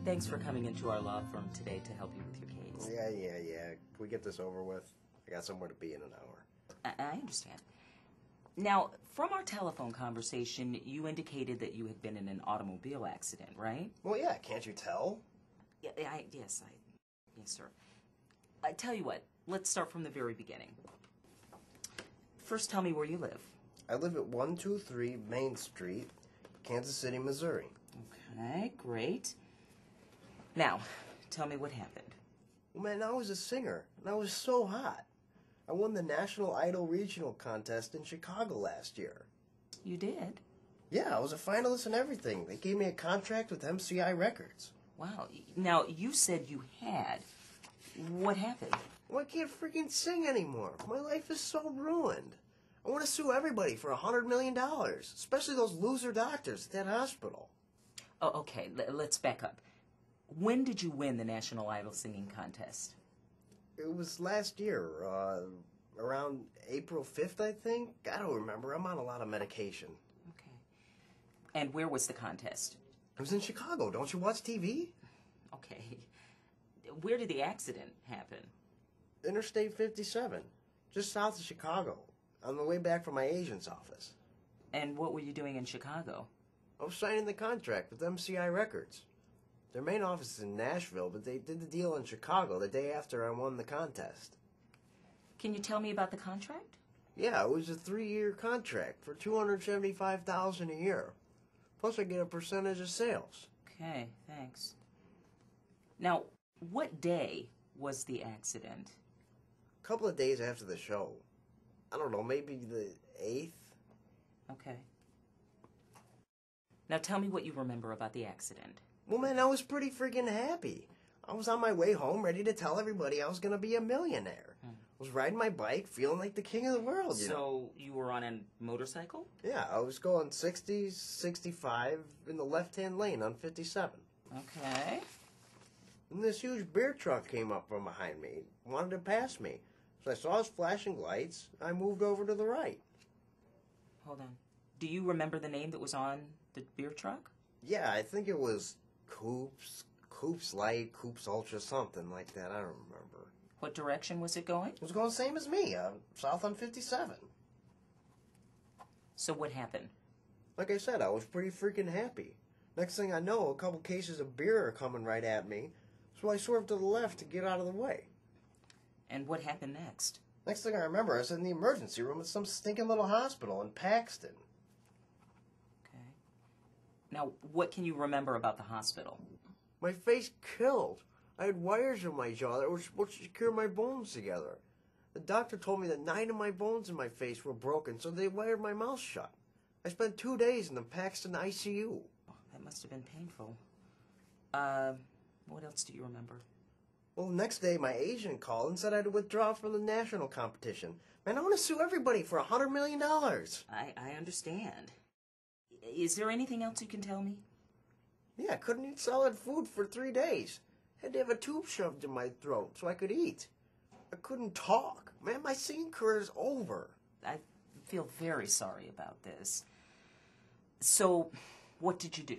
Thanks for coming into our law firm today to help you with your case. Yeah. Can we get this over with? I got somewhere to be in an hour. I understand. Now, from our telephone conversation, you indicated that you had been in an automobile accident, right? Well, yeah, can't you tell? Yes, sir. I tell you what, let's start from the very beginning. First, tell me where you live. I live at 123 Main Street, Kansas City, Missouri. Okay, great. Now, tell me what happened. Well, man, I was a singer, and I was so hot. I won the National Idol Regional Contest in Chicago last year. You did? Yeah, I was a finalist and everything. They gave me a contract with MCI Records. Wow. Now, you said you had. What happened? Well, I can't freaking sing anymore. My life is so ruined. I want to sue everybody for $100 million, especially those loser doctors at that hospital. Oh, okay, let's back up. When did you win the National Idol singing contest? It was last year, around April 5th, I think. I don't remember. I'm on a lot of medication. Okay. And where was the contest? It was in Chicago. Don't you watch TV? Okay. Where did the accident happen? Interstate 57, just south of Chicago, on the way back from my agent's office. And what were you doing in Chicago? I was signing the contract with MCI Records. Their main office is in Nashville, but they did the deal in Chicago the day after I won the contest. Can you tell me about the contract? Yeah, it was a 3-year contract for $275,000 a year. Plus I get a percentage of sales. Okay, thanks. Now, what day was the accident? A couple of days after the show. I don't know, maybe the 8th? Okay. Now tell me what you remember about the accident. Well, man, I was pretty freaking happy. I was on my way home ready to tell everybody I was going to be a millionaire. I was riding my bike, feeling like the king of the world, you know. So, you were on a motorcycle? Yeah, I was going 60, 65 in the left-hand lane on 57. Okay. And this huge beer truck came up from behind me, wanted to pass me. So I saw his flashing lights, I moved over to the right. Hold on. Do you remember the name that was on the beer truck? Yeah, I think it was Coops Light, Coops Ultra, something like that. I don't remember. What direction was it going? It was going the same as me, south on 57. So what happened? Like I said, I was pretty freaking happy. Next thing I know, a couple cases of beer are coming right at me, so I swerved to the left to get out of the way. And what happened next? Next thing I remember, I was in the emergency room at some stinking little hospital in Paxton. Okay. Now, what can you remember about the hospital? My face killed. I had wires in my jaw that were supposed to secure my bones together. The doctor told me that 9 of my bones in my face were broken, so they wired my mouth shut. I spent 2 days in the Paxton ICU. Oh, that must have been painful. What else do you remember? Well, the next day, my agent called and said I had to withdraw from the national competition. Man, I want to sue everybody for $100 million. I understand. Is there anything else you can tell me? Yeah, I couldn't eat solid food for 3 days. Had to have a tube shoved in my throat so I could eat. I couldn't talk. Man, my singing career is over. I feel very sorry about this. So, what did you do?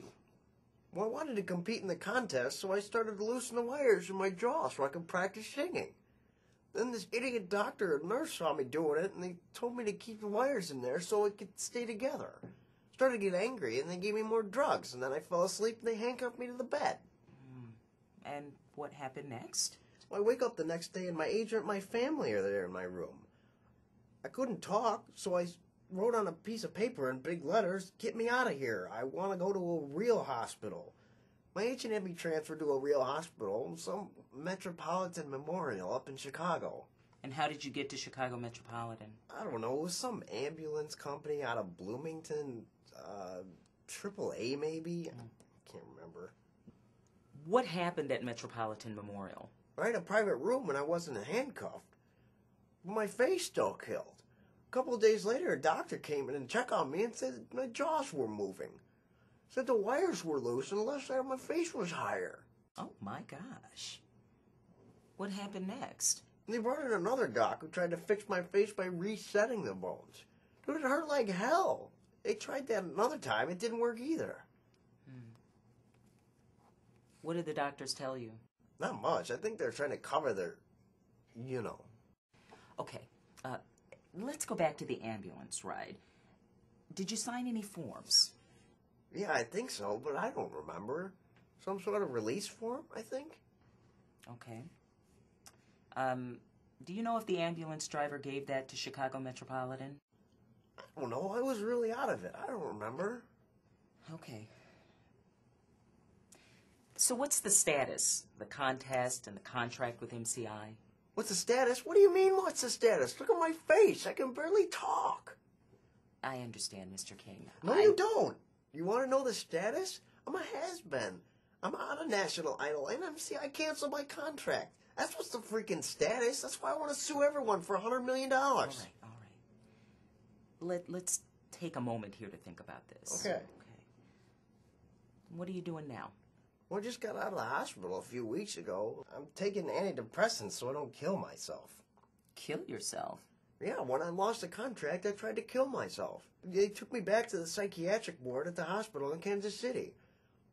Well, I wanted to compete in the contest, so I started to loosen the wires in my jaw so I could practice singing. Then this idiot doctor and nurse saw me doing it, and they told me to keep the wires in there so it could stay together. Started to get angry, and they gave me more drugs, and then I fell asleep, and they handcuffed me to the bed. And what happened next? Well, I wake up the next day, and my agent and my family are there in my room. I couldn't talk, so I wrote on a piece of paper in big letters, "Get me out of here. I want to go to a real hospital." My agent had me transferred to a real hospital, some Metropolitan Memorial up in Chicago. And how did you get to Chicago Metropolitan? I don't know, it was some ambulance company out of Bloomington, AAA maybe? I can't remember. What happened at Metropolitan Memorial? I had a private room and I wasn't handcuffed. But my face still killed. A couple of days later, a doctor came in and checked on me and said my jaws were moving. Said the wires were loose and the left side of my face was higher. Oh my gosh. What happened next? And they brought in another doc who tried to fix my face by resetting the bones. Dude, it hurt like hell. They tried that another time. It didn't work either. What did the doctors tell you? Not much. I think they're trying to cover their, you know. Okay, let's go back to the ambulance ride. Did you sign any forms? Yeah, I think so, but I don't remember. Some sort of release form, I think? Okay. Do you know if the ambulance driver gave that to Chicago Metropolitan? I don't know. I was really out of it. I don't remember. Okay. So what's the status? The contest and the contract with MCI? What's the status? What do you mean, what's the status? Look at my face. I can barely talk. I understand, Mr. King. No, you don't. You want to know the status? I'm a has-been. I'm on a National Idol, and MCI canceled my contract. That's what's the freaking status. That's why I want to sue everyone for $100 million. All right. Let's take a moment here to think about this. Okay. What are you doing now? Well, I just got out of the hospital a few weeks ago. I'm taking antidepressants so I don't kill myself. Kill yourself? Yeah, when I lost the contract, I tried to kill myself. They took me back to the psychiatric ward at the hospital in Kansas City.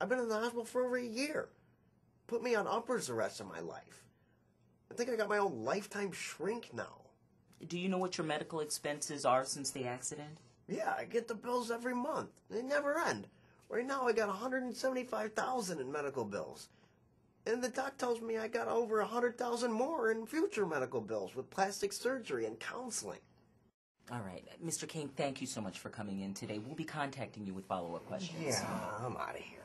I've been in the hospital for over a year. Put me on uppers the rest of my life. I think I got my own lifetime shrink now. Do you know what your medical expenses are since the accident? Yeah, I get the bills every month. They never end. Right now I got $175,000 in medical bills. And the doc tells me I got over $100,000 more in future medical bills with plastic surgery and counseling. All right. Mr. King, thank you so much for coming in today. We'll be contacting you with follow-up questions. Yeah, I'm out of here.